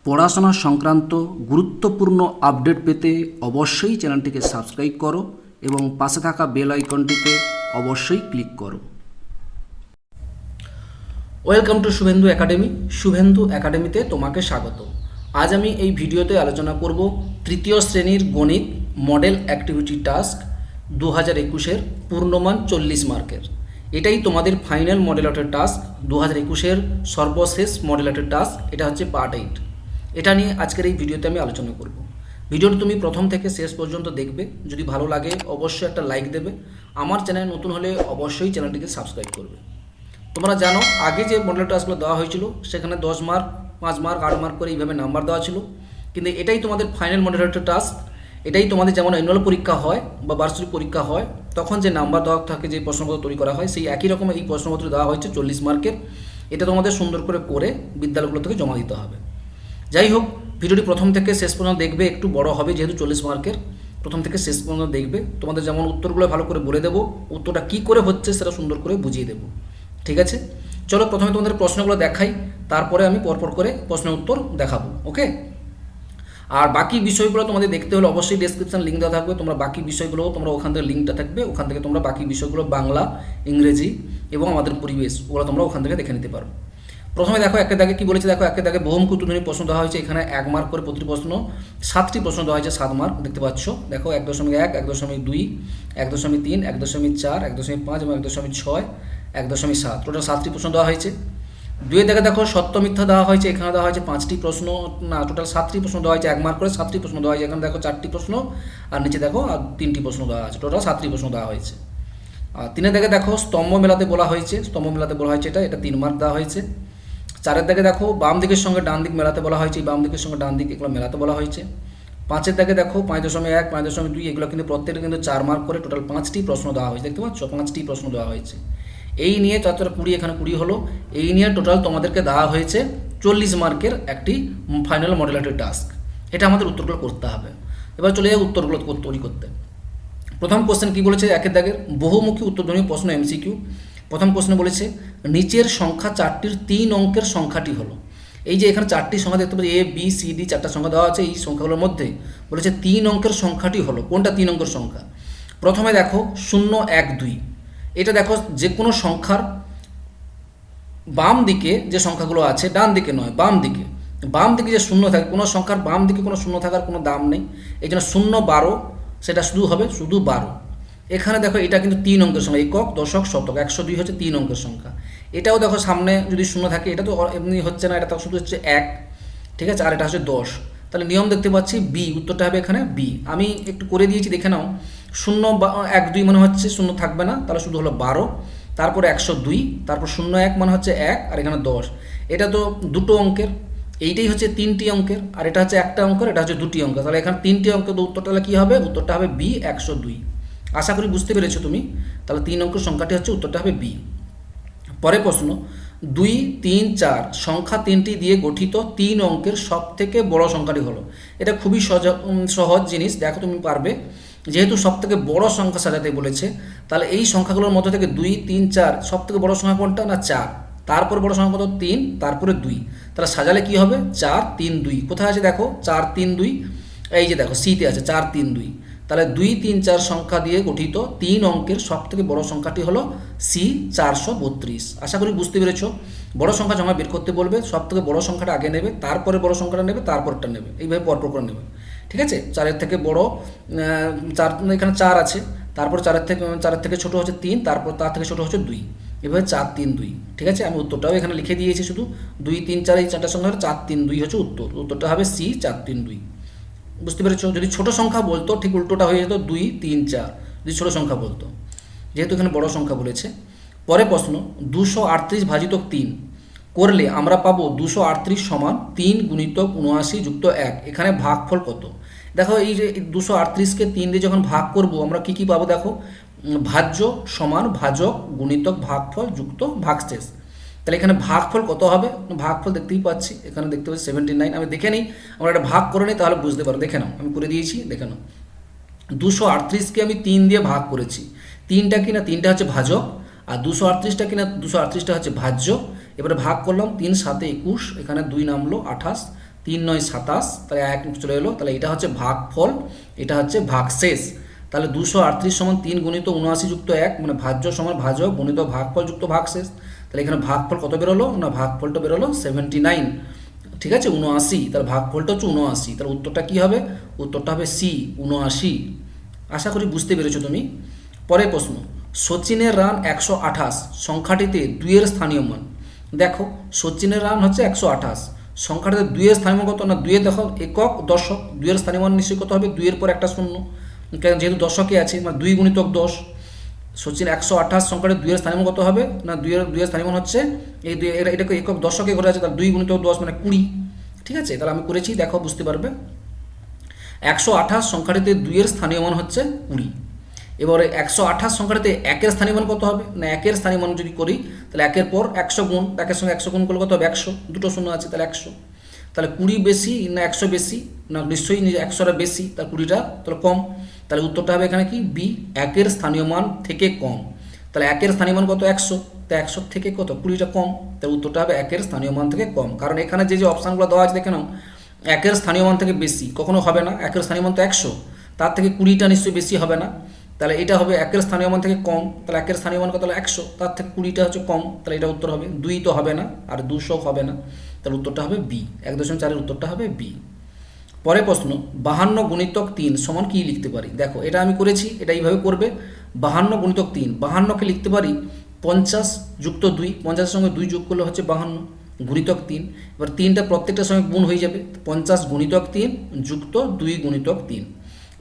পড়াশোনা সংক্রান্ত গুরুত্বপূর্ণ আপডেট পেতে অবশ্যই চ্যানেলটিকে সাবস্ক্রাইব করো এবং পাশে থাকা বেল আইকনটিতে অবশ্যই ক্লিক করো। Welcome to Suvendu academy. Suvendu একাডেমিতে তোমাকে স্বাগত। আজ আমি এই ভিডিওতে আলোচনা করব তৃতীয় শ্রেণীর গণিত মডেল অ্যাক্টিভিটি টাস্ক 2021-এর পূর্ণমান 40 মার্কের। এটাই তোমাদের ফাইনাল মডেল অটের টাস্ক, 2021-এর সর্বশেষ মডেল অটের টাস্ক। এটা হচ্ছে পার্ট 8। এটা নিয়ে আজকের এই ভিডিওতে আমি আলোচনা করব। ভিডিওটি তুমি প্রথম থেকে শেষ পর্যন্ত দেখবে। যদি ভালো লাগে অবশ্যই একটা লাইক দেবে। আমার চ্যানেল নতুন হলে অবশ্যই চ্যানেলটিকে সাবস্ক্রাইব করবে। তোমরা জানো আগে যে মডেল টাস্কগুলো দেওয়া হয়েছিল সেখানে 10 মার্ক, 5 মার্ক, 8 মার্ক করে এইভাবে নাম্বার দেওয়া ছিল, কিন্তু এটাই তোমাদের ফাইনাল মডেল টাস্ক। এটাই তোমাদের যেমন অ্যানুয়াল পরীক্ষা হয় বা বার্ষিক পরীক্ষা হয় তখন যে নাম্বার দেওয়া থাকে, যে প্রশ্নপত্র তৈরি করা হয়, সেই একই রকম এই প্রশ্নপত্র দেওয়া হয়েছে 40 মার্কের। এটা তোমাদের সুন্দর করে বিদ্যালয়গুলো থেকে জমা দিতে হবে। যাই হোক, ভিডিওটি প্রথম থেকে শেষ পর্যন্ত দেখবে। একটু বড় হবে যেহেতু 40 মার্কের, প্রথম থেকে শেষ পর্যন্ত দেখবে। তোমাদের যেমন উত্তরগুলো ভালো করে বলে দেবো, উত্তরটা কী করে হচ্ছে সেটা সুন্দর করে বুঝিয়ে দেবো। ঠিক আছে, চলো প্রথমে তোমাদের প্রশ্নগুলো দেখাই, তারপরে আমি পরপর করে প্রশ্নের উত্তর দেখাবো। ওকে, আর বাকি বিষয়গুলো তোমাদের দেখতে হলে অবশ্যই ডেসক্রিপশন লিঙ্ক দেওয়া থাকবে। তোমরা বাকি বিষয়গুলো তোমরা ওখান থেকে লিঙ্কটা থাকবে, ওখান থেকে তোমরা বাকি বিষয়গুলো বাংলা, ইংরেজি এবং আমাদের পরিবেশ ওগুলো তোমরা ওখান থেকে দেখে নিতে পারো। প্রথমে দেখো একে দাগে কী বলেছে, দেখো একে দাগে বহুমুখী উত্তরধ্বনি প্রশ্ন দেওয়া হয়েছে। এখানে 1 মার্ক করে প্রতি প্রশ্ন 7টি প্রশ্ন দেওয়া হয়েছে, 7 মার্ক দেখতে পাচ্ছ। দেখো 1.1, 1.2, 1.3, 1.4, 1.5 এবং 1.6, 1.7, টোটাল 7টি প্রশ্ন দেওয়া হয়েছে। 2 দাগে দেখো সত্য মিথ্যা দেওয়া হয়েছে। এখানে দেওয়া হয়েছে 5টি প্রশ্ন, না টোটাল 7টি প্রশ্ন দেওয়া হয়েছে। 1 মার্ক করে 7টি প্রশ্ন দেওয়া হয়েছে। এখানে দেখো 4টি প্রশ্ন, আর নিচে দেখো আর 3টি প্রশ্ন দেওয়া আছে, টোটাল 7টি প্রশ্ন দেওয়া হয়েছে। আর 3 দাগে দেখো স্তম্ভ মেলাতে বলা হয়েছে, স্তম্ভ মেলাতে বলা হয়েছে, এটা 3 মার্ক দেওয়া হয়েছে। 4 দাগে দেখো বাম দিকের সঙ্গে ডান দিক মেলাতে বলা হয়েছে, বাম দিকের সঙ্গে ডান দিক এগুলো মেলাতে বলা হয়েছে। 5 দাগে দেখো 5.1, 5.2 এগুলো কিন্তু প্রত্যেকটা কিন্তু 4 মার্ক করে টোটাল 5টি প্রশ্ন দেওয়া হয়েছে। দেখতে পাচ্ছ 5টি প্রশ্ন দেওয়া হয়েছে। এই নিয়ে 4 20, এখানে 20 হলো। এই নিয়ে টোটাল তোমাদেরকে দেওয়া হয়েছে 40 মার্কের একটি ফাইনাল মডেলেটেড টাস্ক। এটা আমাদের উত্তরগুলো করতে হবে। এবার চলে যাই উত্তরগুলো তৈরি করতে। প্রথম কোশ্চেন কী বলেছে, 1 দাগের বহুমুখী উত্তরধ্বনি প্রশ্ন এমসিকিউ। প্রথম প্রশ্ন বলেছে নিচের সংখ্যা 4টির 3 অঙ্কের সংখ্যাটি হলো। এই যে এখানে 4টি সংখ্যা দেখতে পাচ্ছি, ABCD 4টা সংখ্যা দেওয়া আছে। এই সংখ্যাগুলোর মধ্যে বলেছে 3 অঙ্কের সংখ্যাটি হলো। কোনটা 3 অঙ্কের সংখ্যা? প্রথমে দেখো 0, 1, 2। এটা দেখো যে কোনো সংখ্যার বাম দিকে যে সংখ্যাগুলো আছে, ডান দিকে নয়, বাম দিকে, বাম দিকে যে শূন্য থাকে, কোনো সংখ্যার বাম দিকে কোনো শূন্য থাকার কোনো দাম নেই। এই জন্য 0, 12 সেটা শুধু হবে শুধু 12। এখানে দেখো এটা কিন্তু 3 অঙ্কের সংখ্যা, একক, দশক, শতক, 102 হচ্ছে 3 অঙ্কের সংখ্যা। এটাও দেখো সামনে যদি শূন্য থাকে, এটা তো এমনি হচ্ছে না, এটা তো শুধু হচ্ছে 1। ঠিক আছে, আর এটা হচ্ছে 10। তাহলে নিয়ম দেখতে পাচ্ছি বি, উত্তরটা হবে এখানে বি। আমি একটু করে দিয়েছি, দেখে নাও। 0, 1, 2 মানে হচ্ছে শূন্য থাকবে না, তাহলে শুধু হলো 12, তারপরে 102, তারপর 0, 1 মানে হচ্ছে 1, আর এখানে 10। এটা তো দুটো অঙ্কের, এইটাই হচ্ছে 3টি অঙ্কের, আর এটা হচ্ছে একটা অঙ্কের, এটা হচ্ছে 2টি অঙ্কের। তাহলে এখানে 3টি অঙ্কের উত্তরটা তাহলে কী হবে? উত্তরটা হবে বি, 102। আশা করি বুঝতে পেরেছো তুমি। তাহলে 3 অঙ্কের সংখ্যাটি হচ্ছে, উত্তরটা হবে বি। পরে প্রশ্ন 2, 3, 4 সংখ্যা 3টি দিয়ে গঠিত 3 অঙ্কের সব থেকে বড় সংখ্যাটি হলো। এটা খুবই সহজ জিনিস, দেখো তুমি পারবে। যেহেতু সব থেকে বড় সংখ্যা সাজাতে বলেছে, তাহলে এই সংখ্যাগুলোর মধ্যে থেকে 2, 3, 4 সব থেকে বড় সংখ্যা কোনটা? না 4। তারপর বড় সংখ্যা কত? 3, তারপরে 2। তাহলে সাজালে কি হবে? 4, 3, 2। কোথায় আছে দেখো 4, 3, 2? এই যে দেখো সিতে আছে 4, 3, 2। তাহলে 2, 3, 4 সংখ্যা দিয়ে গঠিত 3 অঙ্কের সব থেকে বড় সংখ্যাটি হলো সি, 432। আশা করি বুঝতে পেরেছো। বড় সংখ্যা যখন বের করতে বলবে, সব থেকে বড় সংখ্যাটা আগে নেবে, তারপরে বড় সংখ্যাটা নেবে, তারপরটা নেবে, এইভাবে পরপর করে নেবে। ঠিক আছে, 4-এর থেকে বড় 4, এখানে 4 আছে, তারপর 4-এর থেকে ছোটো হচ্ছে 3, তারপর তার থেকে ছোটো হচ্ছে 2, এভাবে 4, 3, 2। ঠিক আছে, আমি উত্তরটাও এখানে লিখে দিয়েছি, শুধু 2, 3, 4 এই 4টা সংখ্যা 4, 3, 2 হচ্ছে উত্তর। উত্তরটা হবে সি, 4, 3, 2। বুঝতে পেরেছো? যদি ছোট সংখ্যা বলতো ঠিক উল্টোটা হয়ে যেত, 2, 3, 4 যদি ছোটো সংখ্যা বলতো, যেহেতু এখানে বড় সংখ্যা বলেছে। পরে প্রশ্ন 238 ভাজিতক 3 করলে আমরা পাবো 238 সমান 3 গুণিতক 79 যুক্ত 1। এখানে ভাগফল কত? দেখো এই যে 238কে 3 দিয়ে যখন ভাগ করব আমরা কি কি পাবো? দেখো ভাজ্য সমান ভাজক গুণিতক ভাগফল যুক্ত ভাগশেষ। তাহলে এখানে ভাগফল কত হবে? ভাগফল দেখতেই পাচ্ছি, এখানে দেখতে পাচ্ছি 79। আমি দেখে নিই, আমরা একটা ভাগ করে নিই, তাহলে বুঝতে পারো। দেখে নাও, আমি করে দিয়েছি, দেখে নাও। 238কে আমি 3 দিয়ে ভাগ করেছি। 3টা কিনা 3টা হচ্ছে ভাজক, আর 238টা কিনা 238টা হচ্ছে ভাজ্য। এবারে ভাগ করলাম, 3 7 21, এখানে 2 নামলো 28, 3 9 27, তাহলে 1 চলে এলো, তাহলে এটা হচ্ছে ভাগফল, এটা হচ্ছে ভাগশেষ। তাহলে 238 সমান 3 গুণিত 79 যুক্ত 1, মানে ভাজ্য সমান ভাজক গুণিত ভাগফল যুক্ত ভাগশেষ। তাহলে এখানে ভাগফল কত বেরোলো, না ভাগফলটা বেরোলো 79, ঠিক আছে, 79, তাহলে ভাগফলটা হচ্ছে 79, তাহলে উত্তরটা কী হবে, উত্তরটা হবে সি, 79। আশা করি বুঝতে পেরেছো তুমি। পরের প্রশ্ন, সচিনের রান 128, সংখ্যাটিতে 2-এর স্থানীয় মান। দেখো সচিনের রান হচ্ছে 128, সংখ্যাটিতে 2-এর স্থানীয় মান কত, না 2-এর দেখো একক দশক, 2-এর স্থানীয় মান নিশ্চয়ই কত হবে, 2-এর পর একটা শূন্য, যেহেতু দশকে আছে, মানে 2 গুণিতক 10। সচিন 128 সংখ্যাটির 2-এর স্থানীয় মান কত হবে, না 2-এর স্থানীয় মান হচ্ছে এই এটাকে একক দশকে ঘরে আছে, তাহলে 2 গুণিতক 10 মানে 20, ঠিক আছে। তাহলে আমি করেছি, দেখো বুঝতে পারবে। 128 সংখ্যাটিতে 2-এর স্থানীয় মান হচ্ছে 20। এবারে 128 সংখ্যাটিতে 1-এর স্থানীয় মান কত হবে, না 1-এর স্থানীয় মান যদি করি তাহলে 1-এর পর 100 গুণ, 1-এর সঙ্গে 100 গুণ করলে কত হবে 100, দুটো শূন্য আছে তাহলে 100। তাহলে 20 বেশি না 100 বেশি, না নিশ্চয়ই 100টা বেশি, তার 20টা তাহলে কম। তাহলে উত্তরটা হবে এখানে কি বি, 1-এর স্থানীয় মান থেকে কম। তাহলে 1-এর স্থানীয় মান কত 100, তাই 100 থেকে কত 20টা কম, তাহলে উত্তরটা হবে 1-এর স্থানীয় মান থেকে কম। কারণ এখানে যে অপশানগুলো দেওয়া আছে দেখে নাও, 1-এর স্থানীয় মান থেকে বেশি কখনো হবে না, 1-এর স্থানীয় মান তো 100, তার থেকে 20টা নিশ্চয়ই বেশি হবে না। তাহলে এটা হবে 1-এর স্থানীয় মান থেকে কম, তাহলে 1-এর স্থানীয় মান কত হলো 100, তার থেকে 20টা হচ্ছে কম, তাহলে এটা উত্তর হবে 2 তো হবে না, আর 200 হবে না, তাহলে উত্তরটা হবে বি, 1.4-এর উত্তরটা হবে বি। পরের প্রশ্ন, 52 গুণিতক 3 সমান কি লিখতে পারি। দেখো এটা আমি করেছি, এটা এইভাবে করবে। 52 গুণিতক 3, 52কে লিখতে পারি 50 যুক্ত 2, 50-এর সঙ্গে 2 যোগ করলে হচ্ছে 52 গুণিতক 3। এবার 3টা প্রত্যেকটার সঙ্গে গুণ হয়ে যাবে, 50 গুণিতক 3 যুক্ত 2 গুণিতক 3।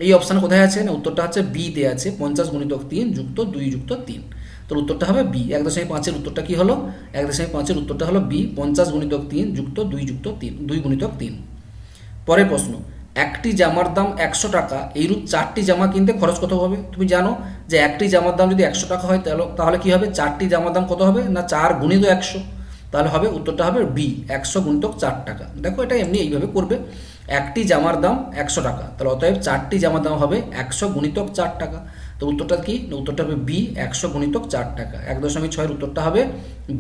এই অপশান কোথায় আছে, না উত্তরটা হচ্ছে বিতে আছে, 50 গুণিতক 3 যুক্ত 2 যুক্ত 3, তো উত্তরটা হবে বি। 1.5-এর উত্তরটা কি হলো, 1.5-এর উত্তরটা হলো বি, 50 গুণিতক 3 যুক্ত 2 যুক্ত 3, 2 গুণিতক 3। পরের প্রশ্ন, একটি জামার দাম 100 টাকা, এইরূপ 4টি জামা কিনতে খরচ কত হবে। তুমি জানো যে একটি জামার দাম যদি 100 টাকা হয় তাহলে কি হবে, 4টি জামার দাম কত হবে, না 4 গুণিত 100, তাহলে হবে উত্তরটা হবে বি, 100 গুণিতক 4 টাকা। দেখো এটা এমনি এইভাবে করবে, একটি জামার দাম 100 টাকা, তাহলে অতএব 4টি জামার দাম হবে 100 গুণিতক 4 টাকা, তো উত্তরটা কি, উত্তরটা হবে বি, 100 গুণিতক 4 টাকা। 1.6-এর উত্তরটা হবে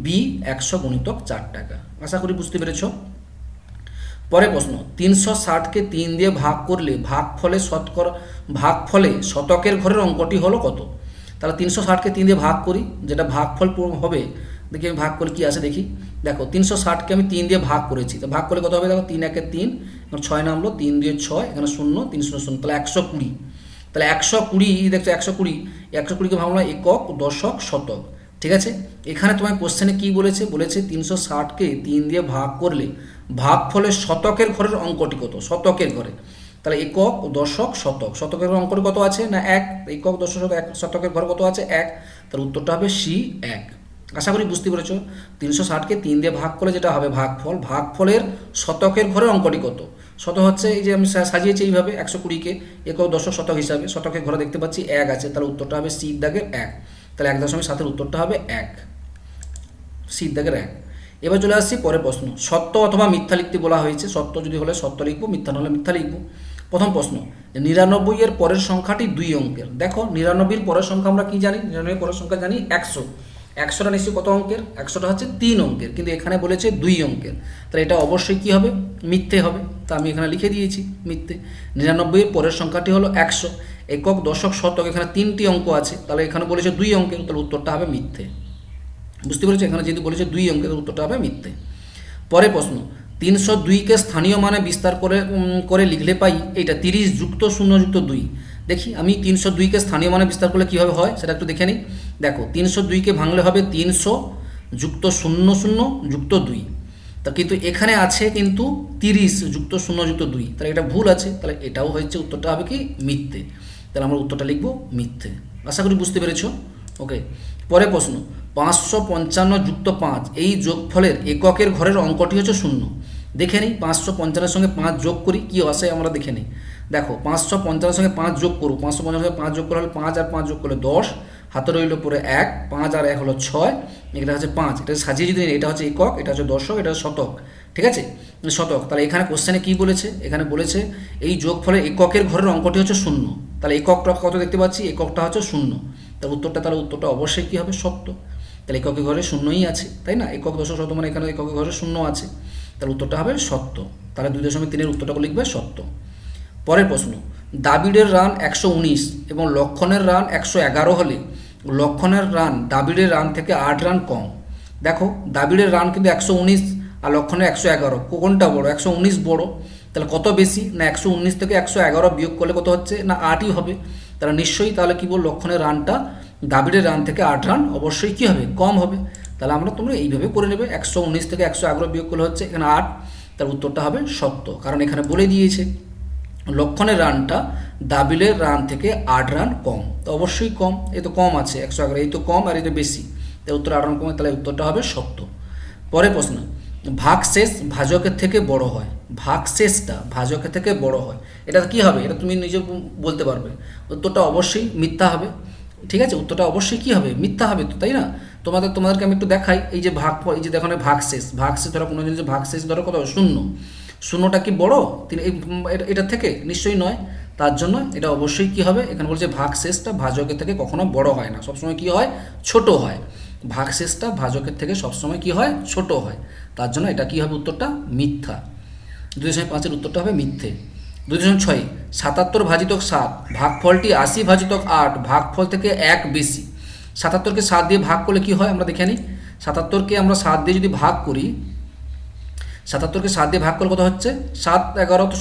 বি, 100 গুণিতক 4 টাকা। আশা করি বুঝতে পেরেছ। পরের প্রশ্ন, 360-কে 3 দিয়ে ভাগ করলে ভাগফলে শতকের ঘরের অঙ্কটি হলো কত। তাহলে 360-কে 3 দিয়ে ভাগ করি, যেটা ভাগফল হবে, দেখি আমি ভাগ করে কি আসে দেখি। দেখো 360-কে আমি 3 দিয়ে ভাগ করেছি, তো ভাগ করলে কত হবে, দেখো 3 1-এ 3, এখানে 6 নামলো, 3 2 6, এখানে 0 3 0 0, তাহলে 120। তাহলে 120 দেখছো 120কে ভাবলাম একক দশক শতক, ঠিক আছে। এখানে তোমার কোশ্চেনে কি বলেছে, 360-কে 3 দিয়ে ভাগ করলে ভাগফলের শতকের ঘরের অঙ্কটি কত, শতকের ঘরে। তাহলে একক দশক শতক, শতকের অঙ্কটি কত আছে, না 1, একক দশক শতকের ঘর কত আছে 1, তাহলে উত্তরটা হবে সি 1। আশা করি বুঝতে পেরেছ। 360-কে 3 দিয়ে ভাগ করলে যেটা হবে ভাগফলের শতকের ঘরের অঙ্কটি কত। শত হচ্ছে এই যে আমি সাজিয়েছি এইভাবে 120-কে একক দশক শতক হিসাবে, শতকের ঘরে দেখতে পাচ্ছি 1 আছে, তাহলে উত্তরটা হবে সি দাগের 1, তাহলে 1.7-এর উত্তরটা হবে 1, সি দাগের 1। এবার চলে আসছি পরের প্রশ্ন, সত্য অথবা মিথ্যা লিখতে বলা হয়েছে। সত্য যদি হলে সত্য লিখবো, মিথ্যা হলে মিথ্যা লিখবো। প্রথম প্রশ্ন, 99-এর পরের সংখ্যাটি 2 অঙ্কের। দেখো 99-এর পরের সংখ্যা আমরা কি জানি, 99-এর পরের সংখ্যা জানি 100। 100টা নিশ্চয়ই কত অঙ্কের, 100টা হচ্ছে 3 অঙ্কের, কিন্তু এখানে বলেছে 2 অঙ্কের, তাহলে এটা অবশ্যই কি হবে, মিথ্যে হবে। তা আমি এখানে লিখে দিয়েছি মিথ্যে। 99-এর পরের সংখ্যাটি হলো 100, একক দশক শতক, এখানে 3টি অঙ্ক আছে, তাহলে এখানে বলেছে 2 অঙ্কের, তাহলে উত্তরটা হবে মিথ্যে। বুঝতে পেরেছো, এখানে যেহেতু বলেছে 2 অঙ্কের, উত্তরটা হবে মিথ্যে। পরের প্রশ্ন, 302-কে স্থানীয় মানে বিস্তার করে লিখলে পাই এইটা 30 যুক্ত 0 যুক্ত 2। দেখি আমি 302-কে স্থানীয় মানে বিস্তার করলে কীভাবে হয় সেটা একটু দেখে নিই। দেখো 302-কে ভাঙলে হবে 300 যুক্ত 0 0 যুক্ত 2, তা কিন্তু এখানে আছে কিন্তু 30 যুক্ত 0 যুক্ত 2, তাহলে এটা ভুল আছে, তাহলে এটাও হচ্ছে উত্তরটা হবে কি মিথ্যে, তাহলে আমরা উত্তরটা লিখবো মিথ্যে। আশা করি বুঝতে পেরেছো। ওকে, পরের প্রশ্ন, 555 যুক্ত 5 এই যোগফলের এককের ঘরের অঙ্কটি হচ্ছে 0। দেখে নিই 555-এর সঙ্গে 5 যোগ করি কি আসে আমরা দেখে নিই। দেখো 555-এর সঙ্গে 5 যোগ করবো, 555-এর সঙ্গে 5 যোগ করা হলে 5 আর 5 যোগ করলে 10, হাতে রইল পরে 1, 5 আর 1 হলো 6, এটা হচ্ছে 5, এটা সাজিয়ে যদি এটা হচ্ছে একক, এটা হচ্ছে দশক, এটা হচ্ছে শতক, ঠিক আছে, শতক। তাহলে এখানে কোশ্চেনে কি বলেছে, এখানে বলেছে এই যোগফলের এককের ঘরের অঙ্কটি হচ্ছে 0, তাহলে এককটা কত দেখতে পাচ্ছি, এককটা হচ্ছে 0, তাহলে উত্তরটা অবশ্যই কী হবে, সত্য। তাহলে এককের ঘরে 0ই আছে, তাই না, একক দশক শত মানে এখানে এককের ঘরে 0 আছে, তাহলে উত্তরটা হবে সত্য। তাহলে 2.3-এর উত্তরটাকে লিখবে সত্য। পরের প্রশ্ন, দ্রাবিড়ের রান 119 এবং লক্ষণের রান 111 হলে লক্ষণের রান দ্রাবিড়ের রান থেকে 8 রান কম। দেখো দ্রাবিড়ের রান কিন্তু 119 আর লক্ষণের 111, কোনটা বড়? 119 বড়। তাহলে কত বেশি? না 119 থেকে 111 বিয়োগ করলে কত হচ্ছে? না 8ই হবে। তাহলে নিশ্চয়ই তাহলে কি বল, লক্ষণের রানটা দ্রাবিড়ের রান থেকে 8 রান অবশ্যই কি হবে? কম হবে। তাহলে তোমরা এইভাবে করে নেবে, 119 থেকে 111 বিয়োগ করলে হচ্ছে এখানে 8, তার উত্তরটা হবে সত্য। কারণ এখানে বলে দিয়েছে লক্ষণের রানটা দ্রাবিড়ের রান থেকে 8 রান কম, তো অবশ্যই কম। এই তো কম আছে 111, এই তো কম আর এই তো বেশি, তাই উত্তর 8 রান কমে, তাহলে উত্তরটা হবে সত্য। পরের প্রশ্ন, ভাগশেষ ভাজকের থেকে বড় হয়। ভাগশেষটা ভাজকের থেকে বড় হয়, এটা কি হবে? এটা তুমি নিজে বলতে পারবে। উত্তরটা অবশ্যই মিথ্যা হবে। ঠিক আছে, উত্তরটা অবশ্যই কি হবে? মিথ্যা হবে তো, তাই না? তোমাদেরকে আমি একটু দেখাই। এই যে এই যে দেখো ভাগশেষ ধরো কোনো জিনিস ভাগশেষ ধরো কত? শূন্য। শূন্যটা কি বড় এটা থেকে? নিশ্চয়ই নয়। তার জন্য এটা অবশ্যই কি হবে? এখানে বলছে ভাগশেষটা ভাজকের থেকে কখনো বড় হয় না, সবসময় কি হয়? ছোট হয়। ভাগশেষটা ভাজকের থেকে সবসময় কি হয়? ছোট হয়। তার জন্য এটা কি হবে? উত্তরটা মিথ্যা। 2.5-এর উত্তরটা হবে মিথ্যে। 2.6, 77 ভাজিতক 7 ভাগফলটি 80 ভাজিতক 8 ভাগফল থেকে 1 বেশি। 77কে 7 দিয়ে ভাগ করলে কি হয় আমরা দেখে নিই। 77কে আমরা 7 দিয়ে যদি ভাগ করি, 77কে 7 দিয়ে ভাগ করলে কত হচ্ছে? 7 11 তো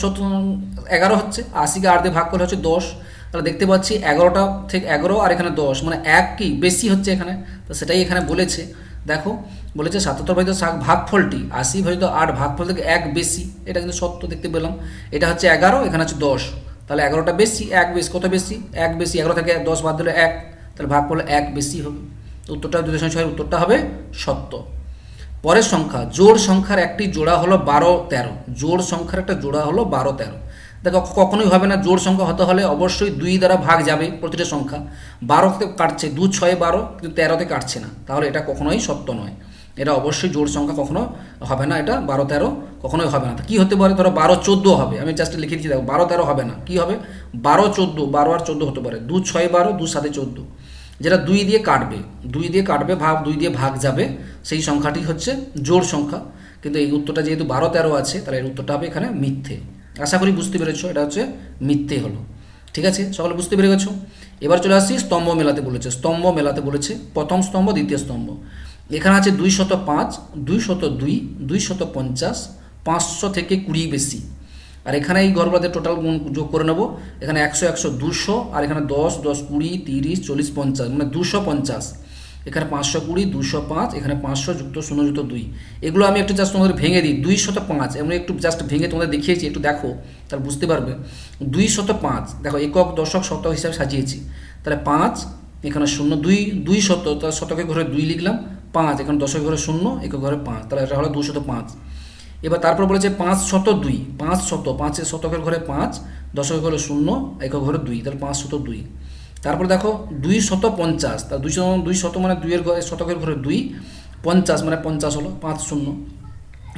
11 হচ্ছে। 80কে 8 দিয়ে ভাগ করলে হচ্ছে 10। তাহলে দেখতে পাচ্ছি 11টা থেকে 11 আর এখানে 10, মানে 1 কি বেশি হচ্ছে এখানে। তো সেটাই এখানে বলেছে। দেখো বলেছে 77 ভাজিত ভাগফলটি 80 ভাজিত 8 ভাগফল থেকে 1 বেশি। এটা কিন্তু সত্য দেখতে পেলাম। এটা হচ্ছে 11, এখানে হচ্ছে 10, তাহলে 11টা বেশি, 1 বেশি। কত বেশি? 1 বেশি। 11 থেকে 10 বাদ দিলে 1, তাহলে ভাগফল 1 বেশি হবে। উত্তরটা 2.6-এর উত্তরটা হবে সত্য। পরের সংখ্যা, জোড় সংখ্যার একটি জোড়া হলো 12 13। জোড় সংখ্যার একটা জোড়া হলো 12 13। দেখো কখনোই হবে না। জোড় সংখ্যা হতে হলে অবশ্যই 2 দ্বারা ভাগ যাবে প্রতিটা সংখ্যা। 12তে কাটছে, 2 6 12, কিন্তু 13তে কাটছে না, তাহলে এটা কখনোই সত্য নয়। এটা অবশ্যই জোড় সংখ্যা কখনো হবে না, এটা 12 13 কখনোই হবে না। তো কী হতে পারে? ধরো 12 14 হবে। আমি জাস্ট লিখে দিচ্ছি, দেখো 12 13 হবে না, কী হবে? 12 14, 12 আর 14 হতে পারে। 2 6 12, 2 7 14, যেটা 2 দিয়ে কাটবে, 2 দিয়ে কাটবে, 2 দিয়ে ভাগ যাবে, সেই সংখ্যাটি হচ্ছে জোড় সংখ্যা। কিন্তু এই উত্তরটা যেহেতু 12 13 আছে, তাহলে এর উত্তরটা হবে এখানে মিথ্যে। আশা করি বুঝতে পেরেছো, এটা হচ্ছে মিথ্যে হলো। ঠিক আছে, সকলে বুঝতে পেরে গেছো। এবার চলে আসছি স্তম্ভ মেলাতে বলেছে। স্তম্ভ মেলাতে বলেছে প্রথম স্তম্ভ দ্বিতীয় স্তম্ভ। এখানে আছে 205, 202, 250, 500 থেকে 20 বেশি। আর এখানে এই ঘরগুলোতে টোটাল গুণ যোগ করে নেব। এখানে 100 100 200, আর এখানে 10 10 20 30 40 50, মানে 250। এখানে 520, 205, এখানে 500 যুক্ত 0 যুক্ত 2। এগুলো আমি একটু জাস্ট তোমাদের ভেঙে দিই। 205 এমনি একটু জাস্ট ভেঙে তোমাদের দেখিয়েছি, একটু দেখো তাহলে বুঝতে পারবে। 205 দেখো একক দশক শতক হিসাবে সাজিয়েছি। তাহলে 5, এখানে 0 2 200, তাহলে শতকের ঘরে 2 লিখলাম। 5, এখানে দশকের ঘরে 0, একক ঘরে 5, তাহলে এটা হলো 205। এবার তারপর বলেছে 502, 500, 5 শতকের ঘরে 5, দশকের ঘরে 0, একক ঘরে 2, তাহলে 502। তারপর দেখো 250, তার 200 মানে 2 এর ঘরে শতকের ঘরে 2, 50 মানে 50 হলো 50।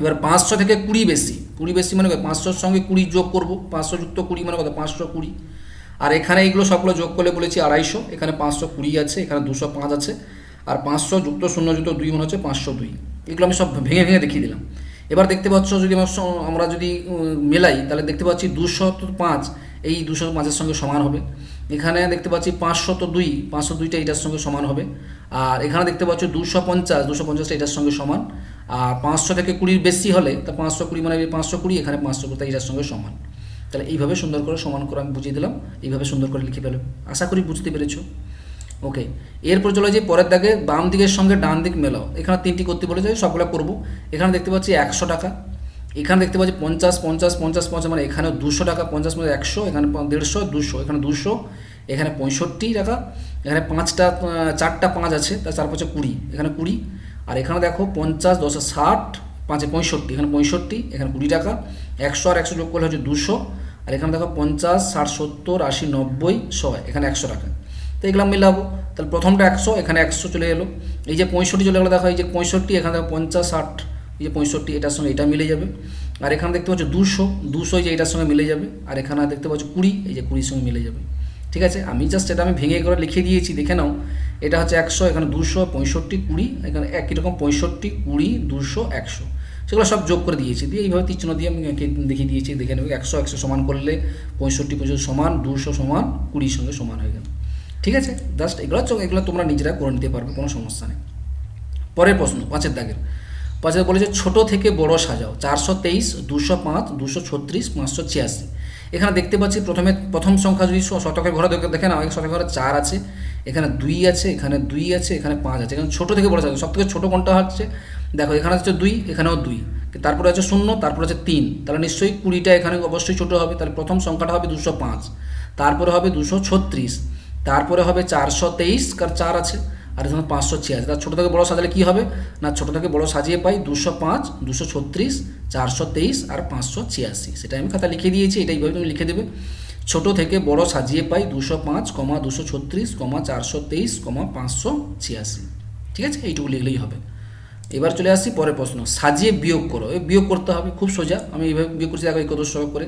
এবার 500 থেকে 20 বেশি। 20 বেশি মানে 500-র সঙ্গে 20 যোগ করবো। 500 যুক্ত 20 মানে কত? 520। আর এখানে এইগুলো সবগুলো যোগ করলে বলেছি 250। এখানে 520 আছে, এখানে 205 আছে, আর 500 যুক্ত 0 যুক্ত 2 মানে হচ্ছে 502। এগুলো আমি সব ভেঙে ভেঙে দেখিয়ে দিলাম। এবার দেখতে পাচ্ছ যদি আমরা যদি মেলাই, তাহলে দেখতে পাচ্ছি 205 এই 205-এর সঙ্গে সমান হবে। এখানে দেখতে পাচ্ছি 502, 502টা এটার সঙ্গে সমান হবে। আর এখানে দেখতে পাচ্ছ 250, 250টা এটার সঙ্গে সমান। আর 500 থেকে 20 বেশি হলে তা 520 মানে 520, এখানে 520 এটার সঙ্গে সমান। তাহলে এইভাবে সুন্দর করে সমান করে আমি বুঝিয়ে দিলাম, এইভাবে সুন্দর করে লিখে ফেলবে। আশা করি বুঝতে পেরেছো। ওকে, এরপর চলে যাই পরের দাগে, বাম দিকের সঙ্গে ডান দিক মেলাও। এখানে 3টি করতে বলেছে, সবগুলো করবো। এখানে দেখতে পাচ্ছি 100 টাকা, এখানে দেখতে পাচ্ছি 50 50 50 50, মানে এখানে 200 টাকা, 50 মানে 100, এখানে 150 200, এখানে 200, এখানে 65 টাকা, এখানে 4টা 5 আছে, তার 4 5 20, এখানে 20। আর এখানে দেখো 50 10 60, 5 65, এখানে 65, এখানে 20 টাকা। 100 আর 100 যোগ করলে হচ্ছে 200। আর এখানে দেখো 50 60 70 80 90 100, এখানে 100 টাকা। তো এগুলো মিলাবো, তাহলে প্রথমটা 100, এখানে 100 চলে এলো। এই যে 65 চলে গেলো, দেখো এই যে 65, এখানে দেখো 50 60, এই যে 65 এটার সঙ্গে এটা মিলে যাবে। আর এখানে দেখতে পাচ্ছ 200 এই যে এটার সঙ্গে মিলে যাবে। আর এখানে দেখতে পাচ্ছ 20, এই যে 20 সঙ্গে মিলে যাবে। ঠিক আছে, আমি জাস্ট এটা আমি ভেঙে করে লিখে দিয়েছি, দেখে নাও। এটা হচ্ছে 100, এখানে 200 65 20, এখানে একই রকম 65 20 200 100। সেগুলো সব যোগ করে দিয়েছি, দিয়ে এইভাবে তীর চিহ্ন দিয়ে আমি দেখিয়ে দিয়েছি, দেখে নেবে 100 100 সমান করলে 65 সমান 200 সমান 20 সঙ্গে সমান হয়ে গেল। ঠিক আছে, জাস্ট এগুলো তোমরা নিজেরা করে নিতে পারবে, কোনো সমস্যা নেই। পরের প্রশ্ন 5 দাগের বলেছে ছোট থেকে বড় সাজাও। 423, 205, 236, 586। এখানে দেখতে পাচ্ছি প্রথম সংখ্যা যদি শতকের ঘরে দেখে নাও, শতকের ঘরে 4 আছে, এখানে 2 আছে, এখানে 2 আছে, এখানে 5 আছে। এখানে ছোটো থেকে বড় সাজাও, সব থেকে ছোটো কোনটা হচ্ছে দেখো, এখানে হচ্ছে 2, এখানেও 2, তারপরে আছে 0, তারপরে আছে 3, তাহলে নিশ্চয়ই 20টা এখানে অবশ্যই ছোটো হবে। তাহলে প্রথম সংখ্যাটা হবে 205, তারপরে হবে 236, তারপরে হবে 423, কার 4 আছে, আর এখানে 586। তার ছোটো থেকে বড়ো সাজালে কী হবে না, ছোটো থেকে বড়ো সাজিয়ে পাই 205, 236, 423 আর 586। সেটা আমি খাতা লিখে দিয়েছি, এটা এইভাবে তুমি লিখে দেবে। ছোটো থেকে বড়ো সাজিয়ে পাই 205, 236, 423, 586। ঠিক আছে, এইটুকু লিখলেই হবে। এবার চলে আসছি পরের প্রশ্ন, সাজিয়ে বিয়োগ করো। বিয়োগ করতে হবে, খুব সোজা। আমি এইভাবে বিয়োগ করছি, দেখো একক দশক করে,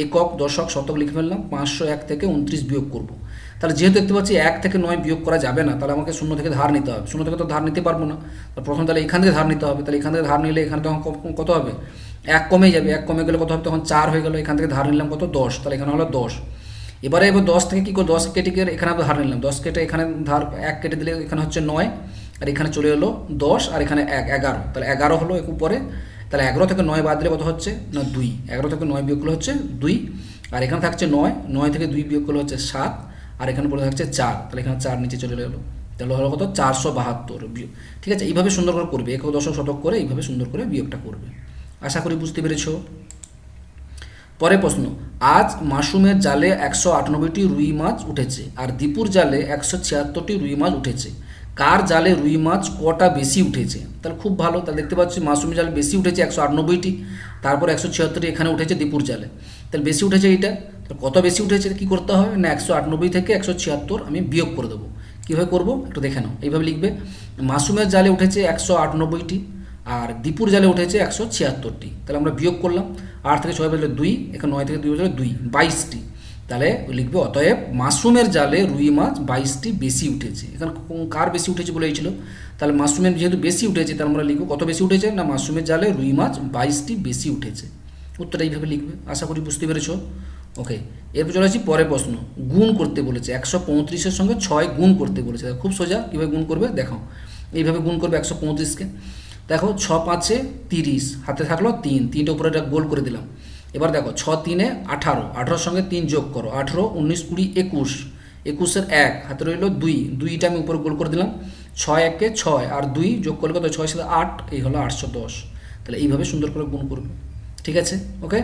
একক দশক শতক লিখে ফেললাম। 501 থেকে 29 বিয়োগ করব। তাহলে যেহেতু দেখতে পাচ্ছি 1 থেকে 9 বিয়োগ করা যাবে না, তাহলে আমাকে 0 থেকে ধার নিতে হবে। 0 থেকে তো ধার নিতে পারবো না, প্রথম তাহলে এখান থেকে ধার নিতে হবে। তাহলে এখান থেকে ধার নিলে এখানে তখন কত হবে, 1 কমে যাবে, 1 কমে গেলে কত হবে, তখন 4 হয়ে গেল। এখান থেকে ধার নিলাম কত, 10, তাহলে এখানে হলো 10। এবার 10 থেকে কী করে, 10 কেটে এখানে ধার নিলাম, 10 কেটে এখানে ধার 1 কেটে দিলে এখানে হচ্ছে 9, আর এখানে চলে এলো 10, আর এখানে 11, তাহলে 11 হলো উপরে। তাহলে 11 থেকে 9 বাদ দিলে কত হচ্ছে না 2, 11 থেকে 9 বিয়োগ করলে হচ্ছে 2, আর এখানে থাকছে 9, 9 থেকে 2 বিয়োগ করলে হচ্ছে 7, আর এখানে পড়ে থাকছে 4, তাহলে এখানে 4 নিচে চলে এলো, তাহলে হলো কত 472 বিয়োগ। ঠিক আছে, এইভাবে সুন্দর করে করবে, একক দশক শতক করে এইভাবে সুন্দর করে বিয়োগটা করবে। আশা করি বুঝতে পেরেছো। পরের প্রশ্ন, আজ মাসুমের জালে 198টি রুই মাছ উঠেছে, আর দীপুর জালে 176টি রুই মাছ উঠেছে। কার জালে রুই মাছ কটা বেশি উঠেছে? তাহলে খুব ভালো, তাহলে দেখতে পাচ্ছি মাসুমের জালে বেশি উঠেছে 198টি, তারপর 176টি এখানে উঠেছে দীপুর জালে। তাহলে বেশি উঠেছে এইটা, তাহলে কত বেশি উঠেছে কী করতে হবে না, 198 থেকে 176 আমি বিয়োগ করে দেবো। কীভাবে করবো একটু দেখে নাও। এইভাবে লিখবে, মাসুমের জালে উঠেছে 198টি, আর দীপুর জালে উঠেছে 176টি। তাহলে আমরা বিয়োগ করলাম, 8 থেকে 6 বাজলে 2, এখানে 9 থেকে 2 বাজলে 2, 22টি। তাহলে লিখবে অতএব মাসুমের জালে রুই মাছ 22টি বেশি উঠেছে। এখানে কার বেশি উঠেছে বলেছিল, তাহলে মাসুমের যেহেতু বেশি উঠেছে, তাহলে আমরা লিখবো কত বেশি উঠেছে না, মাসুমের জালে রুই মাছ 22টি বেশি উঠেছে। উত্তরটা এইভাবে লিখবে, আশা করি বুঝতে পেরেছো। ওকে, এরপর চলে আসছি পরের প্রশ্ন, গুণ করতে বলেছে। 135-এর সঙ্গে 6 গুণ করতে বলেছে। খুব সোজা, কীভাবে গুণ করবে দেখো, এইভাবে গুণ করবে 135কে। দেখো 6 5 30, হাতে থাকলো 3, 3টে উপরে একটা গোল করে দিলাম। এবার দেখো 6 3 18, 18-র সঙ্গে 3 যোগ করো, 18 19 20 21, 21-এর 1 হাতে রইল 2, 2টা আমি উপরে গোল করে দিলাম। 6 1 6, আর 2 যোগ করলে কত, 6 7 8, এই হলো 810। তাহলে এইভাবে সুন্দর করে গুণ করবে। ঠিক আছে, ওকে।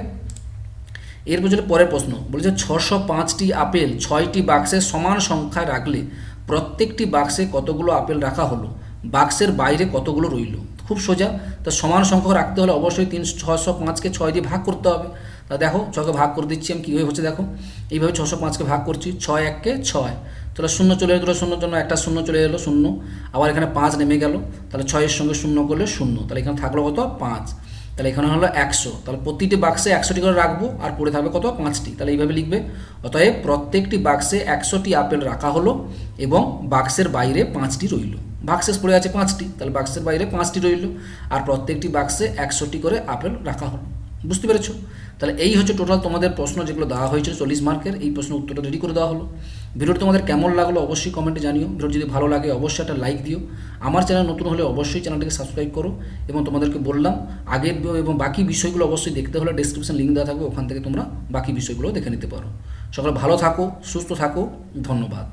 এরপর চলে পরের প্রশ্ন, বলেছে 605টি আপেল 6টি বাক্সে সমান সংখ্যায় রাখলে প্রত্যেকটি বাক্সে কতগুলো আপেল রাখা হলো, বাক্সের বাইরে কতগুলো রইল। খুব সোজা, তো সমান সংখ্যক রাখতে হলে অবশ্যই 605কে 6 দিয়ে ভাগ করতে হবে। তা দেখো 6কে ভাগ করে দিচ্ছি আমি, কীভাবে হচ্ছে দেখো, এইভাবে 605কে ভাগ করছি, 6 1 6, তাহলে 0 চলে এলো, 0-র জন্য একটা 0 চলে এলো, 0, আবার এখানে 5 নেমে গেল, তাহলে 6-এর সঙ্গে 0 করলে 0, তাহলে এখানে থাকলো কত 5, তাহলে এখানে হলো 100। তাহলে প্রতিটি বাক্সে 100টি করে রাখবো, আর পড়ে থাকবে কত 5টি। তাহলে এইভাবে লিখবে, অতএব প্রত্যেকটি বাক্সে 100টি আপেল রাখা হলো এবং বাক্সের বাইরে 5টি রইল। বাক্সেস পড়ে আছে 5টি, তাহলে বাক্সের বাইরে 5টি রইল, আর প্রত্যেকটি বাক্সে 100টি করে আপেল রাখা হলো। বুঝতে পেরেছো? তাহলে এই হচ্ছে টোটাল তোমাদের প্রশ্ন যেগুলো দেওয়া হয়েছিল 40 মার্কের। এই প্রশ্ন উত্তরটা রেডি করে দেওয়া হলো। ভিডিওটি তোমাদের কেমন লাগলো অবশ্যই কমেন্টে জানিও। ভিডিও যদি ভালো লাগে অবশ্যই একটা লাইক দিও। আমার চ্যানেল নতুন হলে অবশ্যই চ্যানেলটিকে সাবস্ক্রাইব করো, এবং তোমাদেরকে বললাম আগের এবং বাকি বিষয়গুলো অবশ্যই দেখতে হলে ডেসক্রিপশন লিঙ্ক দেওয়া থাকবে, ওখান থেকে তোমরা বাকি বিষয়গুলো দেখে নিতে পারো। সকলে ভালো থাকো, সুস্থ থাকো, ধন্যবাদ।